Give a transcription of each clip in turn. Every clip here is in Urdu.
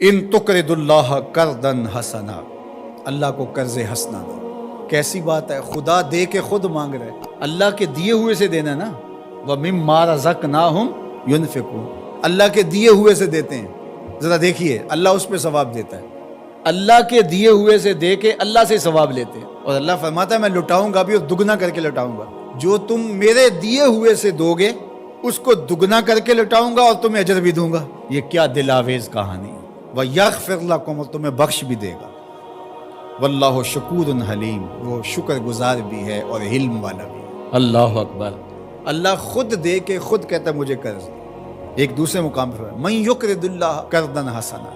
ان تقرض قرضا حسنا، اللہ کو قرض حسنا دو۔ کیسی بات ہے، خدا دے کے خود مانگ رہے، اللہ کے دیے ہوئے سے دینا نا۔ وَمِمَّا رَزَقْنَاهُمْ يُنْفِقُونَ، اللہ کے دیے ہوئے سے دیتے ہیں۔ ذرا دیکھیے، اللہ اس پہ ثواب دیتا ہے، اللہ کے دیے ہوئے سے دے کے اللہ سے ثواب لیتے ہیں، اور اللہ فرماتا ہے میں لٹاؤں گا بھی اور دگنا کر کے لٹاؤں گا۔ جو تم میرے دیے ہوئے سے دو گے اس کو دگنا کر کے لٹاؤں گا اور تمہیں اجر بھی دوں گا۔ یہ کیا دل آویز کہانی ہے۔ وَيَغْفِرْ لَكُمْ، اور تمہیں بخش بھی دے گا۔ واللہ شکور حلیم، وہ شکر گزار بھی ہے اور حلم والا بھی ہے۔ اللہ اکبر، اللہ خود دے کے خود کہتا ہے مجھے قرض دے۔ ایک دوسرے مقام پر مَن یقرض اللہ قرضا حسنا،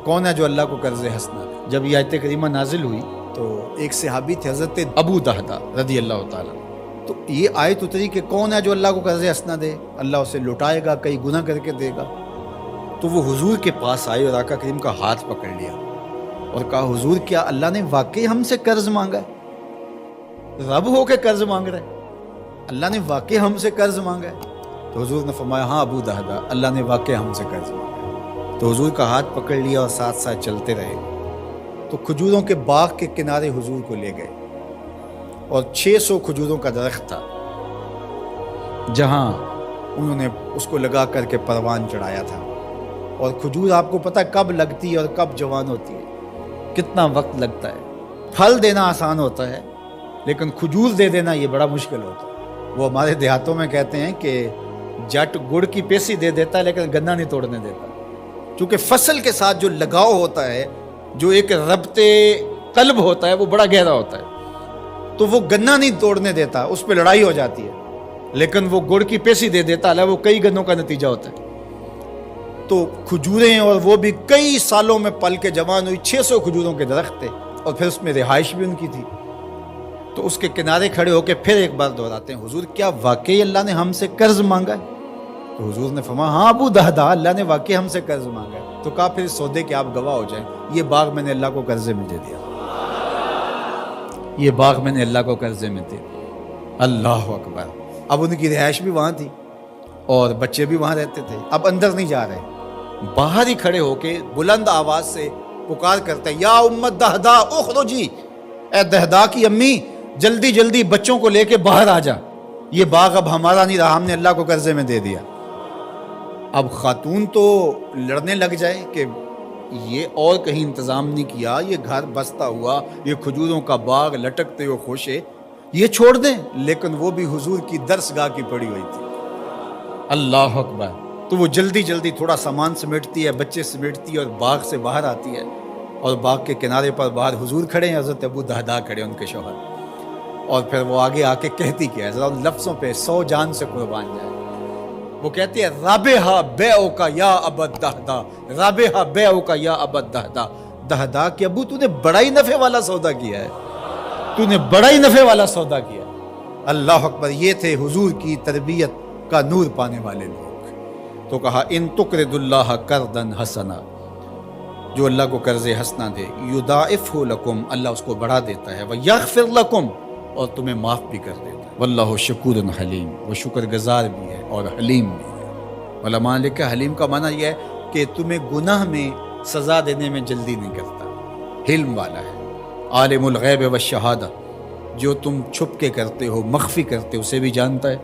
کون ہے جو اللہ کو قرض حسنا دے؟ جب یہ آیت کریمہ نازل ہوئی تو ایک صحابی تھے حضرت ابو دہدہ رضی اللہ تعالیٰ، تو یہ آیت اتری کہ کون ہے جو اللہ کو قرض حسنا دے، اللہ اسے لٹائے گا، کئی گناہ کر کے دے گا۔ تو وہ حضور کے پاس آئے اور آقا کریم کا ہاتھ پکڑ لیا اور کہا حضور کیا اللہ نے واقعی ہم سے قرض مانگا ہے؟ رب ہو کے قرض مانگ رہے، اللہ نے واقعی ہم سے قرض مانگا ہے؟ تو حضور نے فرمایا ہاں ابو دہدہ، اللہ نے واقعی ہم سے قرض مانگا ہے۔ تو حضور کا ہاتھ پکڑ لیا اور ساتھ ساتھ چلتے رہے، تو کھجوروں کے باغ کے کنارے حضور کو لے گئے، اور 600 کھجوروں کا درخت تھا جہاں انہوں نے اس کو لگا کر کے پروان چڑھایا تھا۔ اور کھجور آپ کو پتہ کب لگتی ہے اور کب جوان ہوتی ہے، کتنا وقت لگتا ہے۔ پھل دینا آسان ہوتا ہے لیکن کھجور دے دینا یہ بڑا مشکل ہوتا ہے۔ وہ ہمارے دیہاتوں میں کہتے ہیں کہ جٹ گڑ کی پیسی دے دیتا ہے لیکن گنا نہیں توڑنے دیتا، کیونکہ فصل کے ساتھ جو لگاؤ ہوتا ہے، جو ایک ربط قلب ہوتا ہے، وہ بڑا گہرا ہوتا ہے، تو وہ گنا نہیں توڑنے دیتا، اس پہ لڑائی ہو جاتی ہے۔ لیکن وہ گڑ کی پیسی دے دیتا ہے، وہ کئی گنوں کا نتیجہ ہوتا ہے۔ تو کھجوریں، اور وہ بھی کئی سالوں میں پل کے جوان ہوئی، 600 کھجوروں کے درخت تھے، اور پھر اس میں رہائش بھی ان کی تھی۔ تو اس کے کنارے کھڑے ہو کے پھر ایک بار دہراتے ہیں حضور کیا واقعی اللہ نے ہم سے قرض مانگا ہے؟ تو حضور نے فرمایا ہاں ابو دہدہ، اللہ نے واقعی ہم سے قرض مانگا ہے۔ تو کہا پھر سودے کے آپ گواہ ہو جائیں، یہ باغ میں نے اللہ کو قرضے میں دے دیا، یہ باغ میں نے اللہ کو قرضے میں دے دیا۔ اللہ اکبر۔ اب ان کی رہائش بھی وہاں تھی اور بچے بھی وہاں رہتے تھے، اب اندر نہیں جا رہے، باہر ہی کھڑے ہو کے بلند آواز سے پکار کرتے ہیں یا امت دہدہ اخرجی، اے دہدہ کی امی جلدی جلدی بچوں کو لے کے باہر آ جا، یہ باغ اب ہمارا نہیں رہا، ہم نے اللہ کو قرضے میں دے دیا۔ اب خاتون تو لڑنے لگ جائے کہ یہ اور کہیں انتظام نہیں کیا، یہ گھر بستا ہوا، یہ کھجوروں کا باغ لٹکتے ہوئے خوشے، یہ چھوڑ دیں، لیکن وہ بھی حضور کی درسگاہ کی پڑی ہوئی تھی۔ اللہ اکبر۔ تو وہ جلدی جلدی تھوڑا سامان سمیٹتی ہے، بچے سمیٹتی ہے، اور باغ سے باہر آتی ہے، اور باغ کے کنارے پر باہر حضور کھڑے ہیں، حضرت ابو دہدہ کھڑے ہیں ان کے شوہر، اور پھر وہ آگے آ کے کہتی کیا ہے، ذرا ان لفظوں پہ 100 جان سے قربان جائے۔ وہ کہتی ہے رابحہ بیعک یا ابا دہدہ، رابحہ بیعک یا ابا دہدہ، دہدہ کہ ابو تو نے بڑا ہی نفع والا سودا کیا ہے، تو نے بڑا ہی نفع والا سودا کیا۔ اللہ اکبر۔ یہ تھے حضور کی تربیت کا نور پانے والے لوگ۔ تو کہا ان تقرض اللہ قرضا حسنا، جو اللہ کو قرض حسنا دے، یضاعفہ لکم، اللہ اس کو بڑھا دیتا ہے، ویغفر لکم، اور تمہیں معاف بھی کر دیتا ہے۔ واللہ شکور حلیم، وہ شکر گزار بھی ہے اور حلیم بھی ہے۔ علماء نے لکھا حلیم کا معنی یہ ہے کہ تمہیں گناہ میں سزا دینے میں جلدی نہیں کرتا، حلم والا ہے۔ عالم الغیب والشہادہ، جو تم چھپ کے کرتے ہو، مخفی کرتے ہو، اسے بھی جانتا ہے،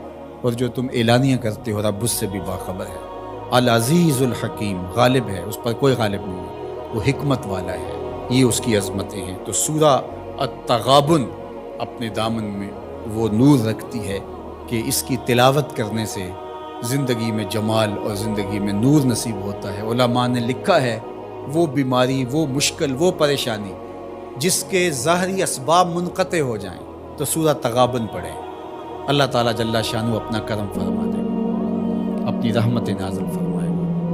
اور جو تم اعلانیہ کرتے ہو رب اس سے بھی باخبر ہے۔ العزیز الحکیم، غالب ہے، اس پر کوئی غالب نہیں ہے، وہ حکمت والا ہے، یہ اس کی عظمتیں ہیں۔ تو سورہ التغابن اپنے دامن میں وہ نور رکھتی ہے کہ اس کی تلاوت کرنے سے زندگی میں جمال اور زندگی میں نور نصیب ہوتا ہے۔ علماء نے لکھا ہے وہ بیماری، وہ مشکل، وہ پریشانی جس کے ظاہری اسباب منقطع ہو جائیں تو سورہ تغابن پڑھیں، اللہ تعالیٰ جل شانہ اپنا کرم فرما دے، اپنی رحمت نازل فرمائے۔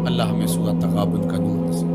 اللہ ہمیں سورہ تغابن کا نور نصیب